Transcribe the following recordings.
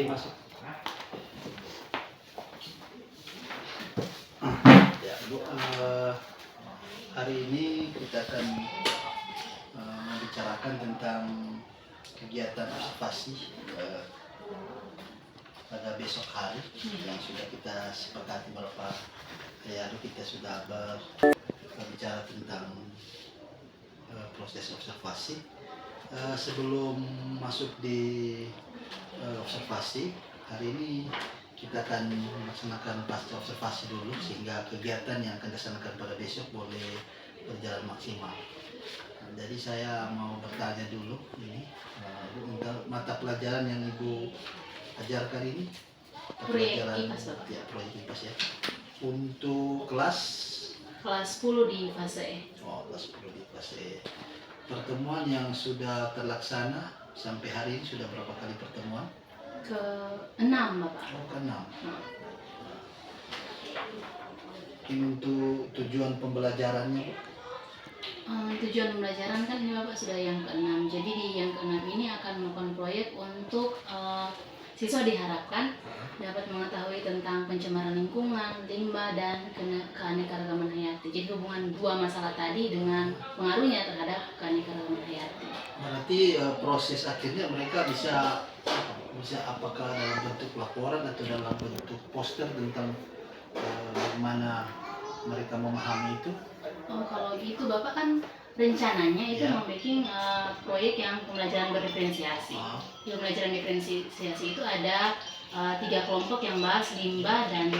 Mari masuk. Ya, Bu, hari ini kita akan membicarakan tentang kegiatan observasi pada besok hari yang sudah kita sepakati beberapa hari lalu. Kita sudah berbicara tentang proses observasi. Sebelum masuk di observasi, hari ini kita akan melaksanakan pasca observasi dulu sehingga kegiatan yang akan dilaksanakan pada besok boleh berjalan maksimal. Jadi saya mau bertanya dulu ini, Ibu, mata pelajaran yang Ibu ajarkan ini, proyek IPAS, Bapak. Ya, proyek IPAS ya. Untuk kelas 10 di fase E. Oh, kelas 10 di fase E. Pertemuan yang sudah terlaksana sampai hari ini sudah berapa kali pertemuan? Ke-6, Bapak. Oh, ke-6. Ini untuk tujuan pembelajarannya, Bu? Tujuan pembelajaran kan ini Bapak sudah yang ke-6. Jadi di yang ke-6 ini akan melakukan proyek untuk siswa diharapkan dapat mengetahui tentang pencemaran lingkungan, limbah, dan keanekaragaman hayati. Jadi hubungan dua masalah tadi dengan pengaruhnya terhadap keanekaragaman hayati. Berarti proses akhirnya mereka bisa apakah dalam bentuk laporan atau dalam bentuk poster tentang bagaimana mereka memahami itu? Oh, kalau gitu Bapak kan rencananya itu membuat proyek yang pembelajaran berdiferensiasi. Di pembelajaran diferensiasi itu ada 3 kelompok yang bahas limbah dan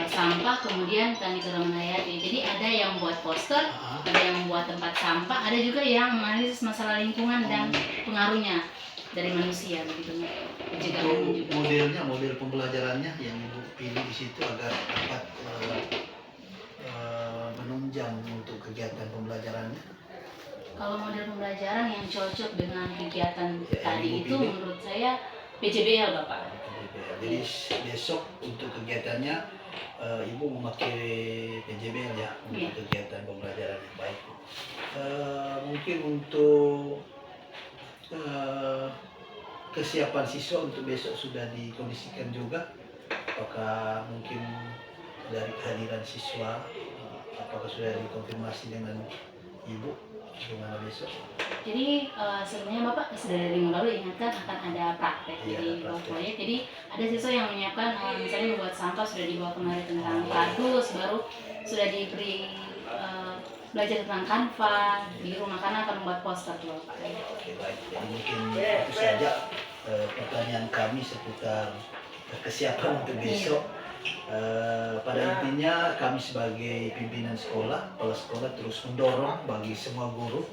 sampah, kemudian keanekaragaman hayati. Jadi ada yang buat poster, ada yang membuat tempat sampah, ada juga yang menganalisis masalah lingkungan dan pengaruhnya dari manusia begitu. Untuk modelnya, model pembelajarannya yang Ibu pilih di situ agar dapat menunjang untuk kegiatan pembelajarannya. Kalau model pembelajaran yang cocok dengan kegiatan tadi itu menurut saya PJBL, Bapak. Jadi besok untuk kegiatannya Ibu memakai PJBL ya untuk kegiatan pembelajaran yang baik. Mungkin untuk kesiapan siswa untuk besok sudah dikondisikan juga. Apakah mungkin dari kehadiran siswa, apakah sudah dikonfirmasi dengan Ibu gimana besok? Jadi sebenarnya Bapak sudah dari minggu lalu ingatkan akan ada praktek di proyek. Jadi ada siswa yang menyiapkan misalnya membuat sampah sudah dibawa kemarin tentang kardus, baru sudah diberi belajar tentang kanva, di rumah karena akan membuat poster tuh Bapak. Oke, baik. Jadi mungkin itu saja pertanyaan kami seputar kesiapan untuk besok. Pada intinya kami sebagai pimpinan sekolah, kepala sekolah terus mendorong bagi semua guru,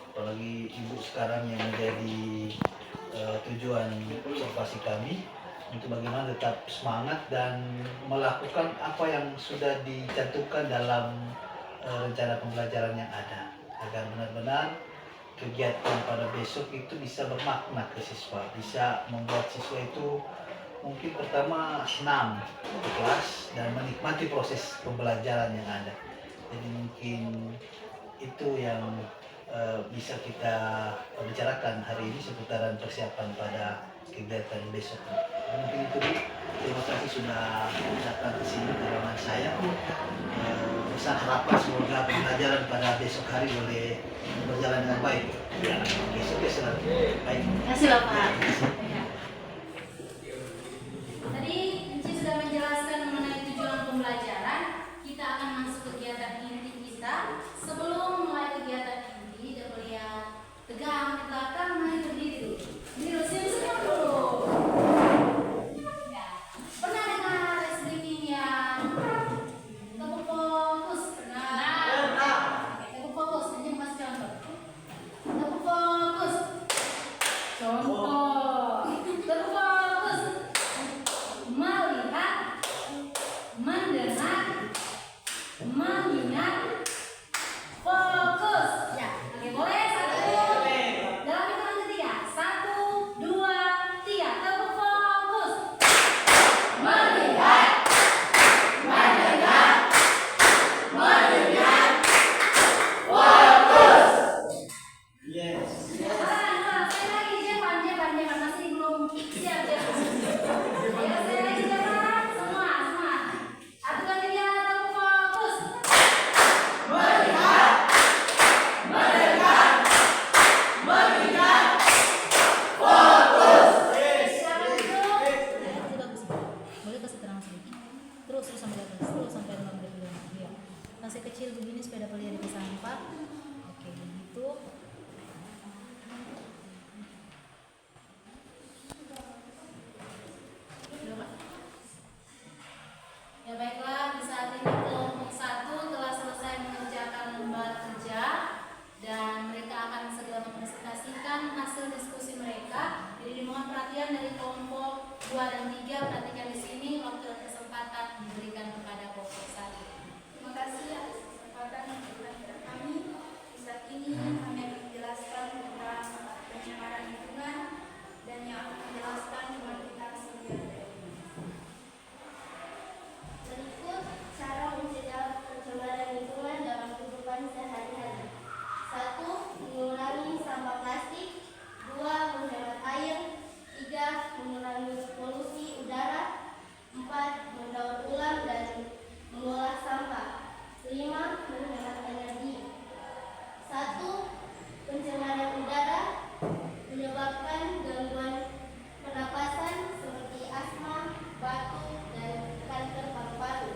apalagi Ibu sekarang yang menjadi tujuan observasi kami, untuk bagaimana tetap semangat dan melakukan apa yang sudah dicantumkan dalam rencana pembelajaran yang ada, agar benar-benar kegiatan pada besok itu bisa bermakna ke siswa, bisa membuat siswa itu mungkin pertama senang di kelas dan menikmati proses pembelajaran yang ada. Jadi mungkin itu yang bisa kita bicarakan hari ini seputaran persiapan pada kegiatan besok. Mungkin itu, Bu. Terima kasih sudah datang ke sini ke ruangan saya. Besar harapan semoga pembelajaran pada besok hari boleh berjalan dengan baik. Besok ya selalu baik. Terima kasih Bapak. Tadi Enci sudah menjelaskan mengenai tujuan pembelajaran. Kita akan masuk kegiatan inti kita. Sebelum mulai kegiatan inti, tidak lihat tegang di belakang, naik berdiri. Berdiri, senyum dulu. Ya. Pernah dengar restricting yang tepuk fokus? Pernah. Oke, tepuk fokus. Nanti kasih contoh. Tepuk fokus. Contoh. masih kecil begini sepeda beli dari sampah. Oke, begitu. Ya baiklah, di saat ini kelompok 1 telah selesai mengerjakan lembar kerja dan mereka akan segera mempresentasikan hasil diskusi mereka. Jadi dimohon perhatian dari kelompok 2 dan 3, perhatikan di sini waktu dan kesempatan diberikan kepada kelompok 1. Terima kasih atas kesempatan yang diberikan kepada kami. Di saat ini kami akan menjelaskan tentang pencemaran lingkungan dan yang akan menjelaskan cuma kita sendiri. Berikut cara mencegah pencemaran lingkungan dalam kehidupan sehari-hari. 1. Mengurangi sampah plastik. 2. Menghemat air. 3. Mengurangi polusi udara. 4. Mendaur ulang dan mengolah sampah. 5. Menghemat energi. 1. Pencemaran udara menyebabkan gangguan pernapasan seperti asma, batuk, dan kanker paru-paru.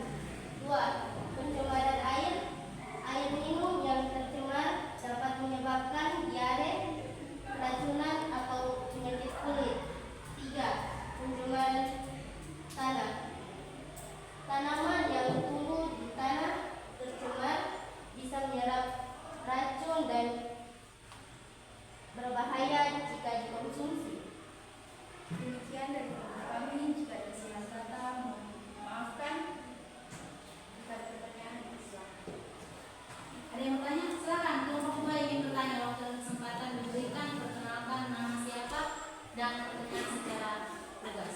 2. Pencemaran air. Air minum yang tercemar dapat menyebabkan diare, keracunan, atau penyakit kulit. 3. Pencemaran tanah. Tanaman yang tumbuh di tanah tercemar bisa menyerap racun dan berbahaya jika dikonsumsi. Demikian dari kami. Jika ada salah kata, mohon maafkan. Jika ada pertanyaan, silakan. Ada yang bertanya? Silakan. Kelompok 2 ingin bertanya, waktu dan kesempatan diberikan, perkenalkan nama siapa dan pertanyaan secara lugas.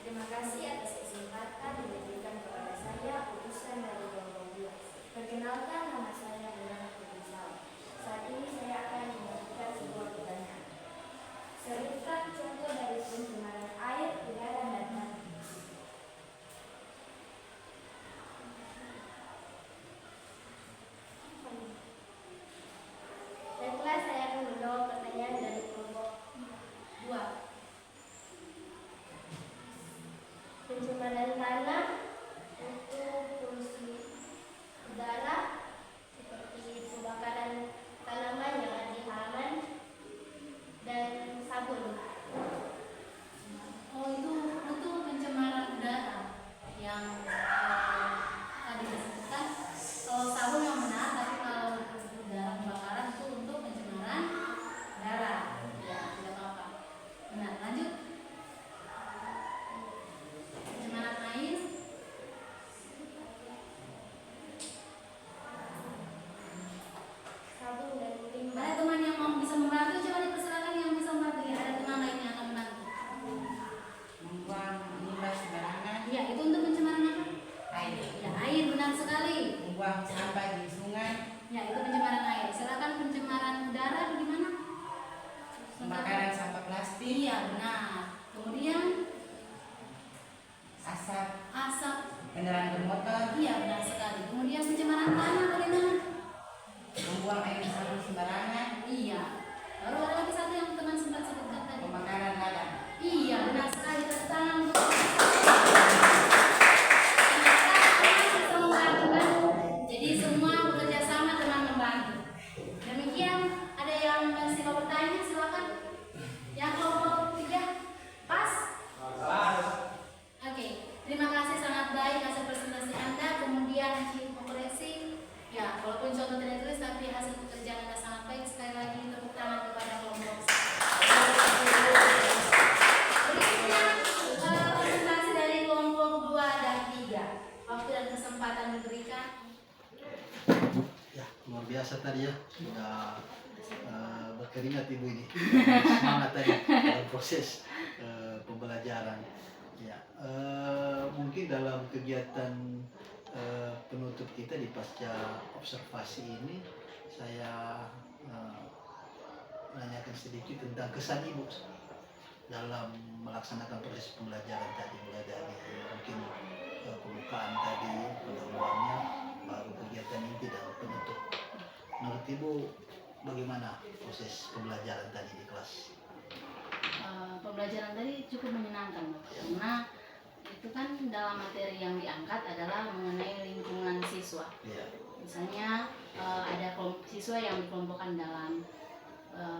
Terima kasih atas kesempatan yang diberikan kepada saya, utusan dari kelompok 2. Perkenalkan, nama saya Nurul Rizal. Saat ini saya akan memberikan sebuah pertanyaan. Sebutkan contoh dari pencemaran air, udara, dan tanah. Baiklah, saya akan menjawab pertanyaan dari kelompok 2. Pencemaran tanah untuk polusi udara seperti pembakaran tanaman yang ada di halaman dan sabun. Oh, itu untuk pencemaran udara yang tadi disebutkan. Kalau sabun yang benar, tapi kalau udara pembakaran itu untuk pencemaran udara. Ya, tidak apa-apa. Benar, lanjut. Pencemaran air. Sabun dan limbah. Ada teman yang mau bisa membantu, coba dipersilakan yang bisa membantu. Ya, ada teman lain yang akan membantu. Membuang limbah sembarangan, Ya, itu untuk pencemaran apa? air, Ya, air, benar sekali. membuang sampah di sungai, Ya, itu pencemaran air. Silakan pencemaran udara bagaimana? pembakaran sampah plastik, Iya, benar. Kemudian asap asap. kendaraan bermotor, Iya, benar sekali. Kemudian pencemaran tanah bagaimana? membuang air sabun sembarangan, Iya. Lalu ada lagi satu yang teman sempat sebutkan tadi. pembakaran ladang. Iya, benar sekali. Tepuk tangan untuk bisa membantu, kan? Jadi semua bekerja sama teman membantu. Demikian, ada yang masih mau bertanya, silakan. Yang kelompok 3, pas? Oke, terima kasih, sangat baik hasil presentasi Anda. Kemudian izin koreksi. Ya, walaupun contoh tidak tulis, tapi hasil pekerjaan Anda sangat baik. Sekali lagi tepuk tangan kepada kelompok. Berikutnya presentasi dari kelompok 2 dan 3. Waktu dan kesempatan diberikan. Ya, luar biasa tadi ya. Sudah berkeringat ibu ini. Semangat tadi dalam proses pembelajaran. Ya, mungkin dalam kegiatan penutup kita di pasca observasi ini, saya menanyakan sedikit tentang kesan ibu dalam melaksanakan proses pembelajaran tadi, mulai dari mungkin pembukaan tadi, pendahuluannya, baru kegiatan inti dan penutup. Menurut ibu bagaimana proses pembelajaran tadi di kelas? Pembelajaran tadi cukup menyenangkan, Pak, karena itu kan dalam materi yang diangkat adalah mengenai lingkungan siswa. Ya. Misalnya ada siswa yang dikelompokkan dalam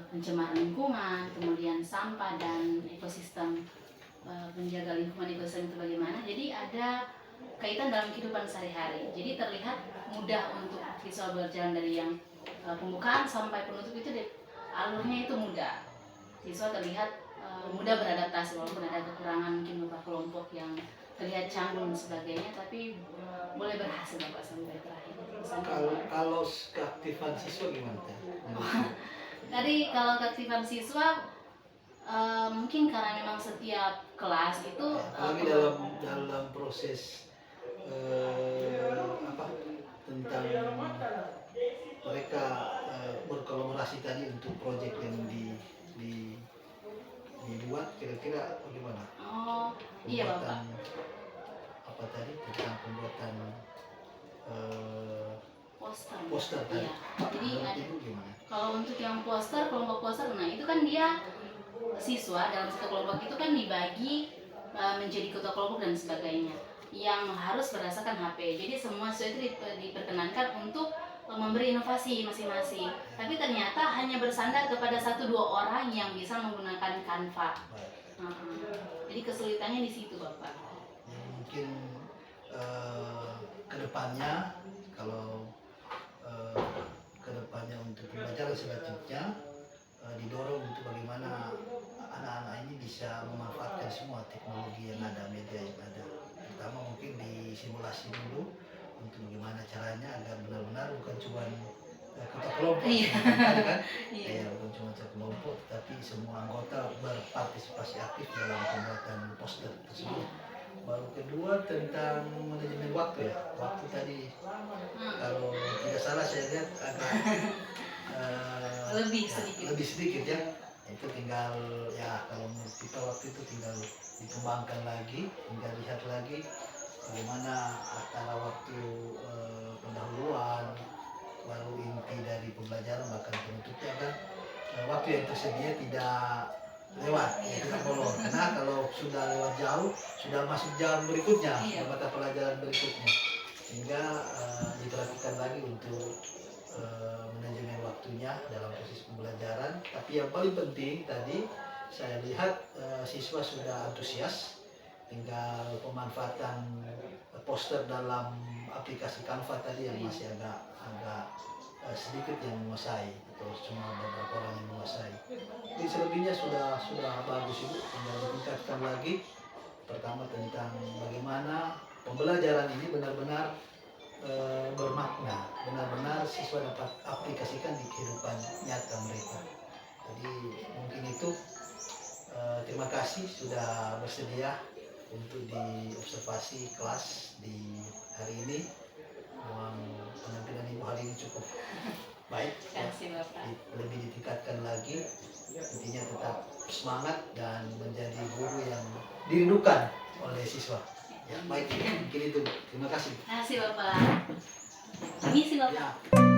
pencemaran lingkungan, kemudian sampah dan ekosistem, menjaga lingkungan ekosistem itu bagaimana. Jadi ada kaitan dalam kehidupan sehari-hari. Jadi terlihat mudah untuk siswa berjalan dari yang pembukaan sampai penutup itu alurnya itu mudah. Siswa terlihat mudah beradaptasi walaupun ada kekurangan mungkin beberapa kelompok yang terlihat canggung dan sebagainya, tapi boleh berhasil Bapak sampai terakhir. Kalau keaktifan siswa gimana Teh? Tadi kalau keaktifan siswa mungkin karena memang setiap kelas itu Apalagi dalam proses tentang mereka berkolaborasi tadi untuk proyek yang dibuat, kira-kira bagaimana? Oh iya Bapak. Apa tadi tentang pembuatan Poster tadi? iya. Jadi ada, Itu gimana? kalau untuk yang poster, kelompok poster, nah itu kan dia siswa dalam satu kelompok itu kan dibagi menjadi ketua kelompok dan sebagainya yang harus berdasarkan HP. Jadi semua siswa itu diperkenankan untuk memberi inovasi masing-masing. Tapi ternyata hanya bersandar kepada 1-2 orang yang bisa menggunakan Canva. Jadi kesulitannya di situ Bapak. Mungkin kedepannya kalau kedepannya untuk pembelajaran selanjutnya didorong untuk bagaimana anak-anak ini bisa memanfaatkan semua teknologi yang ada, media yang ada. Pertama mungkin disimulasi dulu untuk bagaimana caranya agar benar-benar bukan cuma ketua kelompok, kan? Iya. Bukan cuma satu kelompok, tapi semua anggota berpartisipasi aktif dalam pembuatan poster tersebut. Baru kedua tentang manajemen waktu ya. Waktu tadi kalau tidak salah saya lihat agak Lebih sedikit. lebih sedikit ya. Itu tinggal ya, kalau menurut kita waktu itu tinggal dikembangkan lagi, tinggal lihat lagi bagaimana antara waktu pendahuluan baru inti dari pembelajaran bahkan penutupnya kan waktu yang tersedia tidak lewat, tidak molor. Karena kalau sudah lewat jauh sudah masuk jam berikutnya, mata pelajaran berikutnya, sehingga diperhatikan lagi untuk manajemen waktunya dalam proses pembelajaran. Tapi yang paling penting tadi saya lihat siswa sudah antusias, tinggal pemanfaatan poster dalam aplikasi Canva tadi yang masih agak sedikit yang menguasai, atau cuma beberapa orang yang menguasai. Jadi selebihnya sudah bagus Ibu, tinggal ditingkatkan lagi. Pertama tentang bagaimana pembelajaran ini benar-benar bermakna, benar-benar siswa dapat aplikasikan di kehidupan nyata mereka. Jadi mungkin itu, terima kasih sudah bersedia untuk diobservasi kelas di hari ini. Penampilan Ibu hari ini cukup baik, lebih ditingkatkan lagi. Intinya tetap semangat dan menjadi guru yang dirindukan oleh siswa. Ya, baik, mungkin itu. Terima kasih. Terima kasih Bapak. Permisi Bapak. Ya.